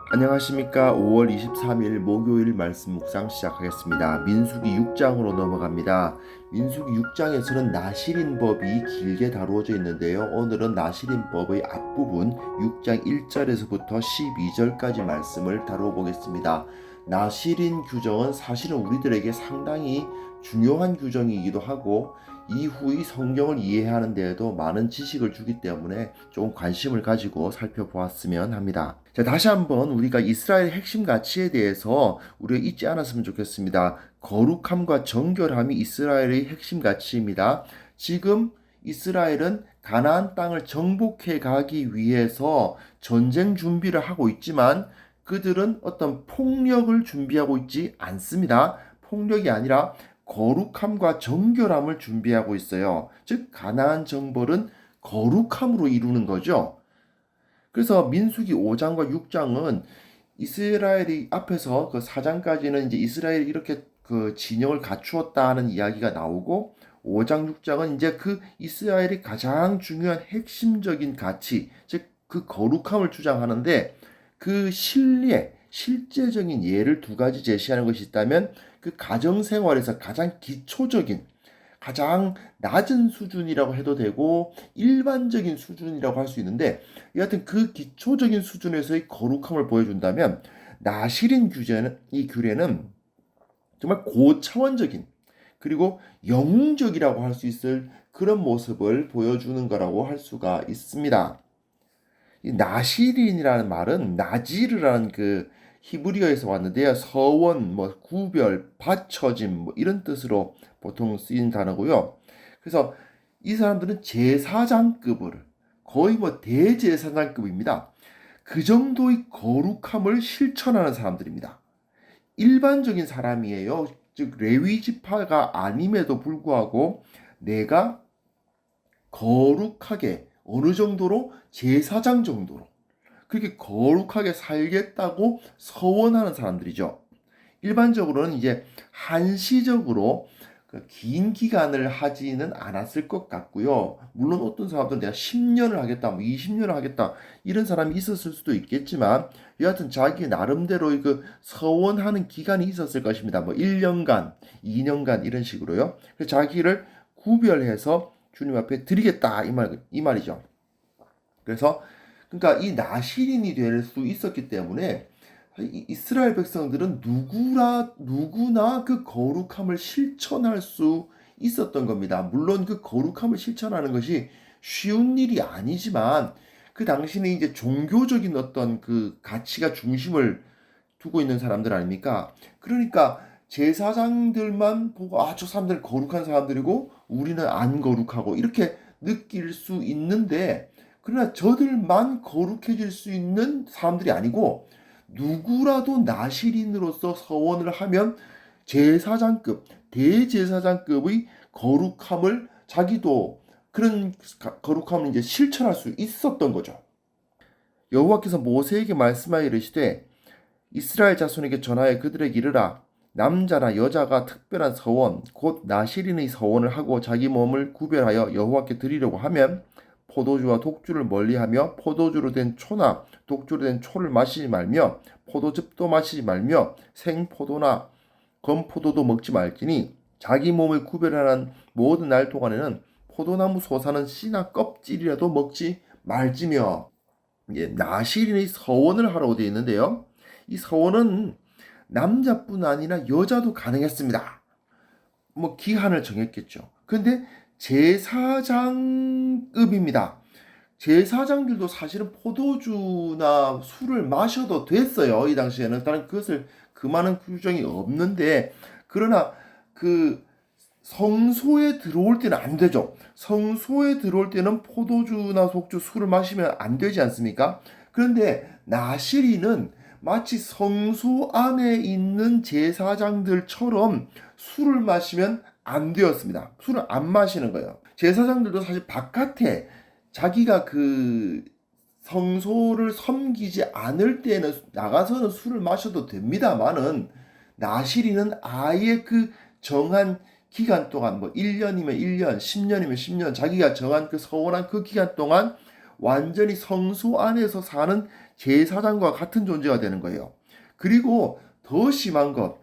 안녕하십니까. 5월 23일 목요일 말씀 묵상 시작하겠습니다. 민수기 6장으로 넘어갑니다. 민수기 6장에서는 나실인법이 길게 다루어져 있는데요. 오늘은 나실인법의 앞부분 6장 1절에서부터 12절까지 말씀을 다루어 보겠습니다. 나실인 규정은 사실은 우리들에게 상당히 중요한 규정이기도 하고 이후의 성경을 이해하는 데에도 많은 지식을 주기 때문에 좀 관심을 가지고 살펴보았으면 합니다. 자, 다시 한번 우리가 이스라엘의 핵심 가치에 대해서 우리가 잊지 않았으면 좋겠습니다. 거룩함과 정결함이 이스라엘의 핵심 가치입니다. 지금 이스라엘은 가나안 땅을 정복해 가기 위해서 전쟁 준비를 하고 있지만 그들은 어떤 폭력을 준비하고 있지 않습니다. 폭력이 아니라 거룩함과 정결함을 준비하고 있어요. 즉 가나안 정벌은 거룩함으로 이루는 거죠. 그래서 민수기 5장과 6장은 이스라엘이 앞에서 그 4장까지는 이제 이스라엘이 이렇게 그 진영을 갖추었다 하는 이야기가 나오고 5장 6장은 이제 그 이스라엘이 가장 중요한 핵심적인 가치, 즉 그 거룩함을 주장하는데 그 실제적인 예를 두 가지 제시하는 것이 있다면 그 가정생활에서 가장 기초적인 가장 낮은 수준이라고 해도 되고 일반적인 수준이라고 할 수 있는데 여하튼 그 기초적인 수준에서의 거룩함을 보여준다면 나실인 이 규례는 정말 고차원적인 그리고 영웅적이라고 할 수 있을 그런 모습을 보여주는 거라고 할 수가 있습니다. 이 나실인이라는 말은 나지르라는 그 히브리어에서 왔는데요. 서원, 구별, 받쳐짐 이런 뜻으로 보통 쓰인 단어고요. 그래서 이 사람들은 제사장급을 거의 대제사장급입니다. 그 정도의 거룩함을 실천하는 사람들입니다. 일반적인 사람이에요. 즉 레위 지파가 아님에도 불구하고 내가 거룩하게 어느 정도로 제사장 정도로 그렇게 거룩하게 살겠다고 서원하는 사람들이죠. 일반적으로는 이제 한시적으로 긴 기간을 하지는 않았을 것 같고요. 물론 어떤 사람들은 내가 10년을 하겠다, 20년을 하겠다 이런 사람이 있었을 수도 있겠지만 여하튼 자기 나름대로의 그 서원하는 기간이 있었을 것입니다. 1년간, 2년간 이런 식으로요. 그래서 자기를 구별해서 주님 앞에 드리겠다 이 말이죠. 그래서 그러니까 이 나실인이 될 수 있었기 때문에 이스라엘 백성들은 누구나 그 거룩함을 실천할 수 있었던 겁니다. 물론 그 거룩함을 실천하는 것이 쉬운 일이 아니지만 그 당시는 이제 종교적인 어떤 그 가치가 중심을 두고 있는 사람들 아닙니까? 그러니까 제사장들만 보고 저 사람들 거룩한 사람들이고 우리는 안 거룩하고 이렇게 느낄 수 있는데 그러나 저들만 거룩해질 수 있는 사람들이 아니고 누구라도 나실인으로서 서원을 하면 제사장급, 대제사장급의 거룩함을 자기도 그런 거룩함을 이제 실천할 수 있었던 거죠. 여호와께서 모세에게 말씀하여 이르시되 이스라엘 자손에게 전하여 그들에게 이르라 남자나 여자가 특별한 서원 곧 나실인의 서원을 하고 자기 몸을 구별하여 여호와께 드리려고 하면 포도주와 독주를 멀리하며 포도주로 된 초나 독주로 된 초를 마시지 말며 포도즙도 마시지 말며 생포도나 건포도도 먹지 말지니 자기 몸을 구별하는 모든 날 동안에는 포도나무 솟아는 씨나 껍질이라도 먹지 말지며 나실인의 서원을 하라고 되어 있는데요. 이 서원은 남자뿐 아니라 여자도 가능했습니다. 기한을 정했겠죠. 근데 제사장급입니다. 제사장들도 사실은 포도주나 술을 마셔도 됐어요. 이 당시에는. 다른 그것을 금하는 규정이 없는데, 그러나 그 성소에 들어올 때는 안 되죠. 성소에 들어올 때는 포도주나 속주, 술을 마시면 안 되지 않습니까? 그런데 나실이는 마치 성소 안에 있는 제사장들처럼 술을 마시면 안 되었습니다. 술을 안 마시는 거예요. 제사장들도 사실 바깥에 자기가 그 성소를 섬기지 않을 때는 나가서는 술을 마셔도 됩니다만은 나실이는 아예 그 정한 기간 동안 1년이면 1년, 10년이면 10년 자기가 정한 그 서원한 그 기간 동안 완전히 성소 안에서 사는 제사장과 같은 존재가 되는 거예요. 그리고 더 심한 것,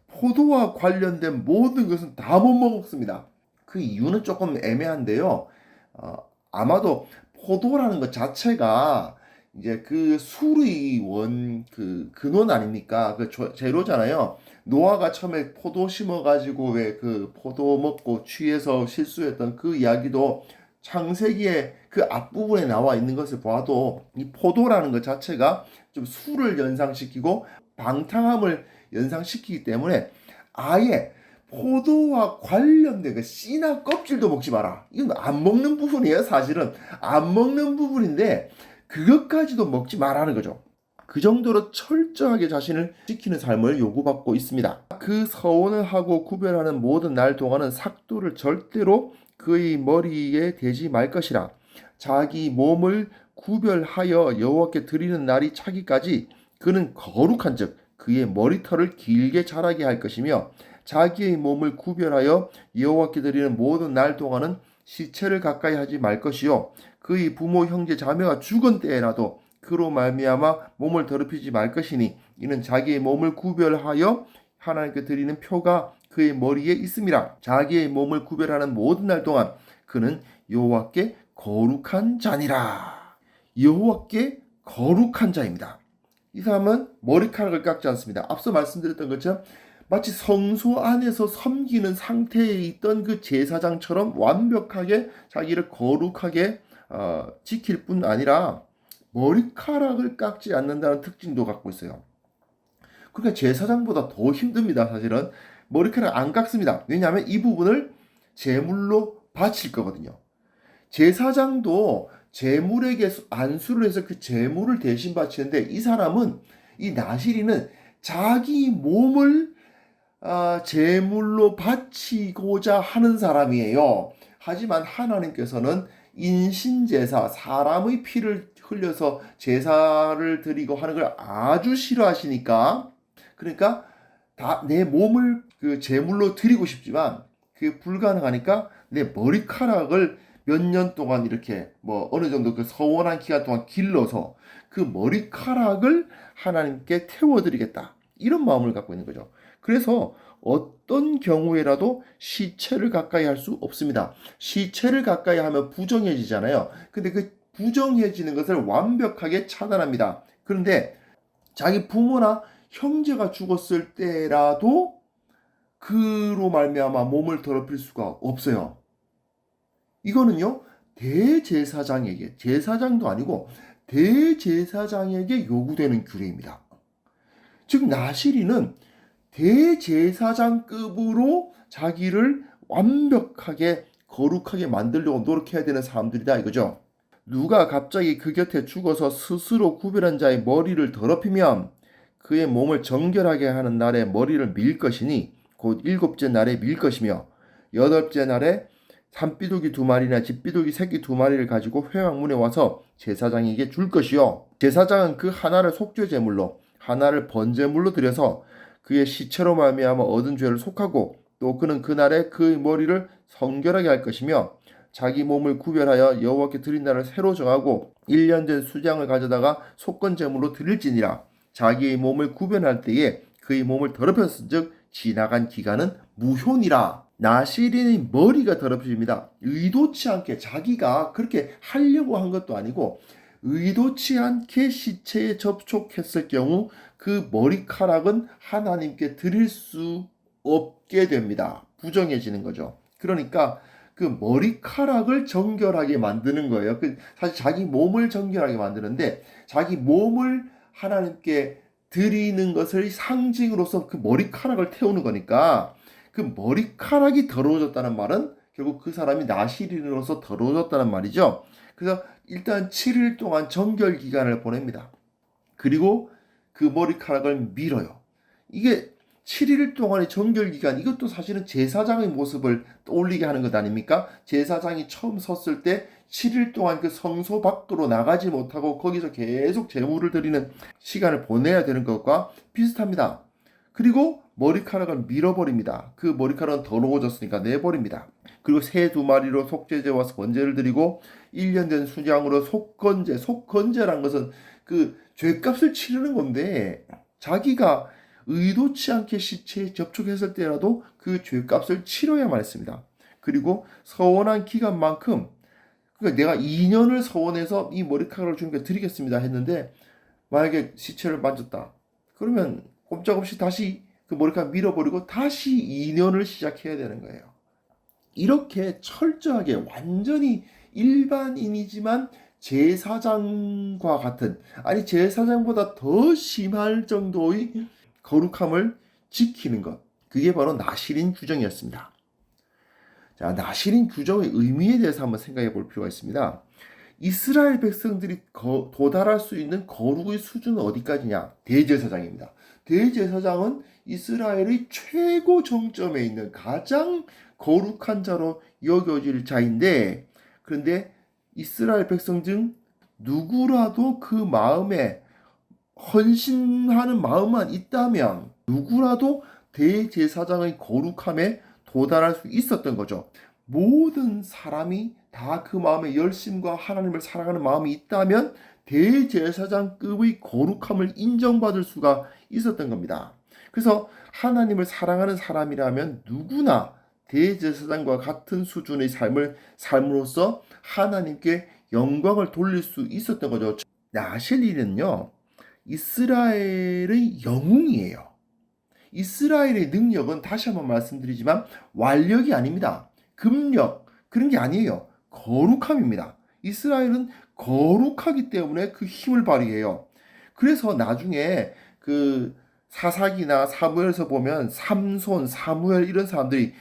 포도와 관련된 모든 것은 다 못 먹습니다. 그 이유는 조금 애매한데요. 어, 아마도 포도라는 것 자체가 이제 그 술의 그 근원 아닙니까? 그 재료잖아요. 노아가 처음에 포도 심어가지고 왜 그 포도 먹고 취해서 실수했던 그 이야기도 창세기의 그 앞부분에 나와 있는 것을 봐도 이 포도라는 것 자체가 좀 술을 연상시키고 방탕함을 연상시키기 때문에 아예 포도와 관련된 그 씨나 껍질도 먹지 마라. 이건 안 먹는 부분이에요. 사실은 안 먹는 부분인데 그것까지도 먹지 말라는 거죠. 그 정도로 철저하게 자신을 지키는 삶을 요구받고 있습니다. 그 서원을 하고 구별하는 모든 날 동안은 삭도를 절대로 그의 머리에 대지 말 것이라. 자기 몸을 구별하여 여호와께 드리는 날이 차기까지 그는 거룩한즉 그의 머리털을 길게 자라게 할 것이며 자기의 몸을 구별하여 여호와께 드리는 모든 날 동안은 시체를 가까이 하지 말 것이요 그의 부모 형제 자매가 죽은 때에라도 그로 말미암아 몸을 더럽히지 말 것이니 이는 자기의 몸을 구별하여 하나님께 드리는 표가 그의 머리에 있음이라. 자기의 몸을 구별하는 모든 날 동안 그는 여호와께 거룩한 자니라. 여호와께 거룩한 자입니다. 이 사람은 머리카락을 깎지 않습니다. 앞서 말씀드렸던 것처럼 마치 성소 안에서 섬기는 상태에 있던 그 제사장처럼 완벽하게 자기를 거룩하게 지킬 뿐 아니라 머리카락을 깎지 않는다는 특징도 갖고 있어요. 그러니까 제사장보다 더 힘듭니다. 사실은 머리카락 안 깎습니다. 왜냐하면 이 부분을 제물로 바칠 거거든요. 제사장도 제물에게 안수를 해서 그 제물을 대신 바치는데 이 사람은 이 나시리는 자기 몸을 제물로 바치고자 하는 사람이에요. 하지만 하나님께서는 인신제사, 사람의 피를 흘려서 제사를 드리고 하는 걸 아주 싫어하시니까 그러니까 다 내 몸을 그 제물로 드리고 싶지만 그게 불가능하니까 내 머리카락을 몇 년 동안 이렇게 뭐 어느 정도 그 서원한 기간 동안 길러서 그 머리카락을 하나님께 태워드리겠다. 이런 마음을 갖고 있는 거죠. 그래서 어떤 경우에라도 시체를 가까이 할 수 없습니다. 시체를 가까이 하면 부정해지잖아요. 근데 그 부정해지는 것을 완벽하게 차단합니다. 그런데 자기 부모나 형제가 죽었을 때라도 그로 말미암아 몸을 더럽힐 수가 없어요. 이거는요, 대제사장에게, 제사장도 아니고 대제사장에게 요구되는 규례입니다. 즉 나시리는 대제사장급으로 자기를 완벽하게 거룩하게 만들려고 노력해야 되는 사람들이다 이거죠. 누가 갑자기 그 곁에 죽어서 스스로 구별한 자의 머리를 더럽히면 그의 몸을 정결하게 하는 날에 머리를 밀 것이니 곧 7째 날에 밀 것이며 8째 날에 산비둘기 2마리나 집비둘기 새끼 2마리를 가지고 회막문에 와서 제사장에게 줄 것이요 제사장은 그 하나를 속죄 제물로 하나를 번제물로 드려서 그의 시체로 말미암아 얻은 죄를 속하고 또 그는 그날에 그의 머리를 성결하게 할 것이며 자기 몸을 구별하여 여호와께 드린 날을 새로 정하고 1년 된 수장을 가져다가 속건 제물로 드릴지니라. 자기의 몸을 구별할 때에 그의 몸을 더럽혔은즉 지나간 기간은 무효니라. 나시린의 머리가 더럽혀집니다. 의도치 않게 자기가 그렇게 하려고 한 것도 아니고 의도치 않게 시체에 접촉했을 경우 그 머리카락은 하나님께 드릴 수 없게 됩니다. 부정해지는 거죠. 그러니까 그 머리카락을 정결하게 만드는 거예요. 사실 자기 몸을 정결하게 만드는데 자기 몸을 하나님께 드리는 것을 상징으로서 그 머리카락을 태우는 거니까 그 머리카락이 더러워졌다는 말은 결국 그 사람이 나시린으로서 더러워졌다는 말이죠. 그래서 일단 7일 동안 정결 기간을 보냅니다. 그리고 그 머리카락을 밀어요. 이게 7일 동안의 정결 기간, 이것도 사실은 제사장의 모습을 떠올리게 하는 것 아닙니까? 제사장이 처음 섰을 때 7일 동안 그 성소 밖으로 나가지 못하고 거기서 계속 제물을 드리는 시간을 보내야 되는 것과 비슷합니다. 그리고 머리카락을 밀어버립니다. 그 머리카락은 더러워졌으니까 내버립니다. 그리고 새 2마리로 속죄제와 번제를 드리고 1년 된 수장으로 속건제, 속건제란 것은 그 죄값을 치르는 건데 자기가 의도치 않게 시체에 접촉했을 때라도 그 죄값을 치러야만 했습니다. 그리고 서원한 기간만큼, 그러니까 내가 2년을 서원해서 이 머리카락을 주님께 드리겠습니다 했는데 만약에 시체를 만졌다. 그러면 꼼짝없이 다시 그 머리카락 밀어버리고 다시 2년을 시작해야 되는 거예요. 이렇게 철저하게 완전히 일반인이지만 제사장과 같은, 아니 제사장보다 더 심할 정도의 거룩함을 지키는 것, 그게 바로 나실인 규정이었습니다. 자, 나실인 규정의 의미에 대해서 한번 생각해 볼 필요가 있습니다. 이스라엘 백성들이 도달할 수 있는 거룩의 수준은 어디까지냐? 대제사장입니다. 대제사장은 이스라엘의 최고 정점에 있는 가장 거룩한 자로 여겨질 자인데, 그런데 이스라엘 백성 중 누구라도 그 마음에 헌신하는 마음만 있다면 누구라도 대제사장의 거룩함에 도달할 수 있었던 거죠. 모든 사람이 다 그 마음에 열심과 하나님을 사랑하는 마음이 있다면 대제사장급의 거룩함을 인정받을 수가 있었던 겁니다. 그래서 하나님을 사랑하는 사람이라면 누구나 대제사장과 같은 수준의 삶을 삶으로써 하나님께 영광을 돌릴 수 있었던 거죠. 나실인은요, 이스라엘의 영웅이에요. 이스라엘의 능력은 다시 한번 말씀드리지만 완력이 아닙니다. 금력, 그런 게 아니에요. 거룩함입니다. 이스라엘은 거룩하기 때문에 그 힘을 발휘해요. 그래서 나중에 그 사사기나 사무엘에서 보면 삼손, 사무엘 이런 사람들이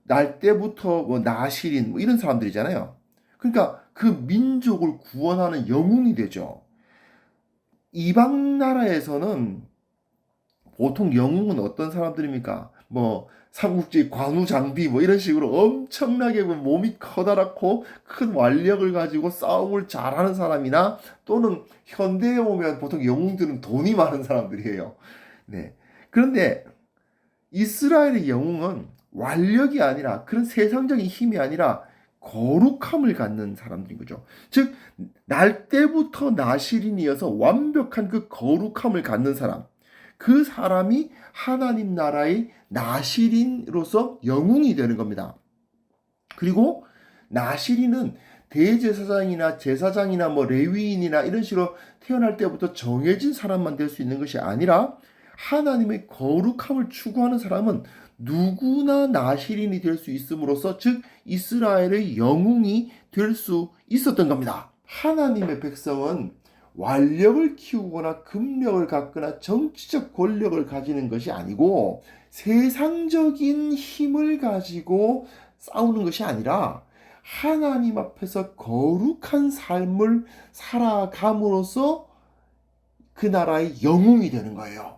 날 때부터 뭐 나실인 뭐 이런 사람들이잖아요. 그러니까 그 민족을 구원하는 영웅이 되죠. 이방 나라에서는 보통 영웅은 어떤 사람들입니까? 뭐 삼국지 관우장비 뭐 이런 식으로 엄청나게 몸이 커다랗고 큰 완력을 가지고 싸움을 잘하는 사람이나, 또는 현대에 오면 보통 영웅들은 돈이 많은 사람들이에요. 네. 그런데 이스라엘의 영웅은 완력이 아니라, 그런 세상적인 힘이 아니라 거룩함을 갖는 사람들인 거죠. 즉 날 때부터 나실인이어서 완벽한 그 거룩함을 갖는 사람, 그 사람이 하나님 나라의 나실인으로서 영웅이 되는 겁니다. 그리고 나실인은 대제사장이나 제사장이나 뭐 레위인이나 이런 식으로 태어날 때부터 정해진 사람만 될 수 있는 것이 아니라 하나님의 거룩함을 추구하는 사람은 누구나 나실인이 될 수 있음으로써, 즉 이스라엘의 영웅이 될 수 있었던 겁니다. 하나님의 백성은 완력을 키우거나 금력을 갖거나 정치적 권력을 가지는 것이 아니고 세상적인 힘을 가지고 싸우는 것이 아니라 하나님 앞에서 거룩한 삶을 살아감으로써 그 나라의 영웅이 되는 거예요.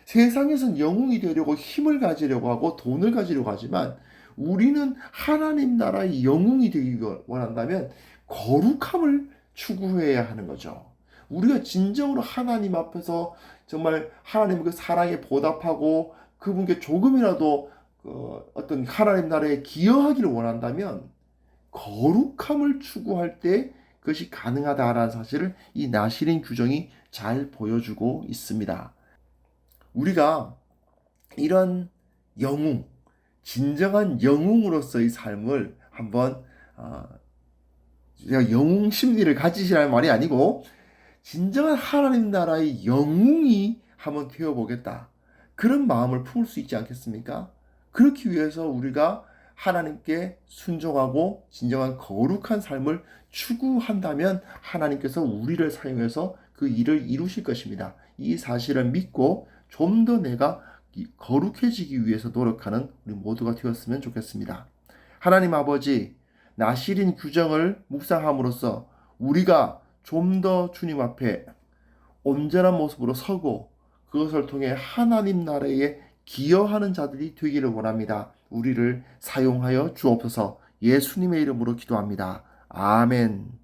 세상에선 영웅이 되려고 힘을 가지려고 하고 돈을 가지려고 하지만, 우리는 하나님 나라의 영웅이 되기 원한다면 거룩함을 추구해야 하는 거죠. 우리가 진정으로 하나님 앞에서 정말 하나님의 그 사랑에 보답하고 그분께 조금이라도 어떤 하나님 나라에 기여하기를 원한다면 거룩함을 추구할 때 그것이 가능하다라는 사실을 이 나실인 규정이 잘 보여주고 있습니다. 우리가 이런 영웅, 진정한 영웅으로서의 삶을 한번 영웅 심리를 가지시라는 말이 아니고 진정한 하나님 나라의 영웅이 한번 되어보겠다, 그런 마음을 품을 수 있지 않겠습니까? 그렇기 위해서 우리가 하나님께 순종하고 진정한 거룩한 삶을 추구한다면 하나님께서 우리를 사용해서 그 일을 이루실 것입니다. 이 사실을 믿고 좀 더 내가 거룩해지기 위해서 노력하는 우리 모두가 되었으면 좋겠습니다. 하나님 아버지, 나실인 규정을 묵상함으로써 우리가 좀 더 주님 앞에 온전한 모습으로 서고 그것을 통해 하나님 나라에 기여하는 자들이 되기를 원합니다. 우리를 사용하여 주옵소서. 예수님의 이름으로 기도합니다. 아멘.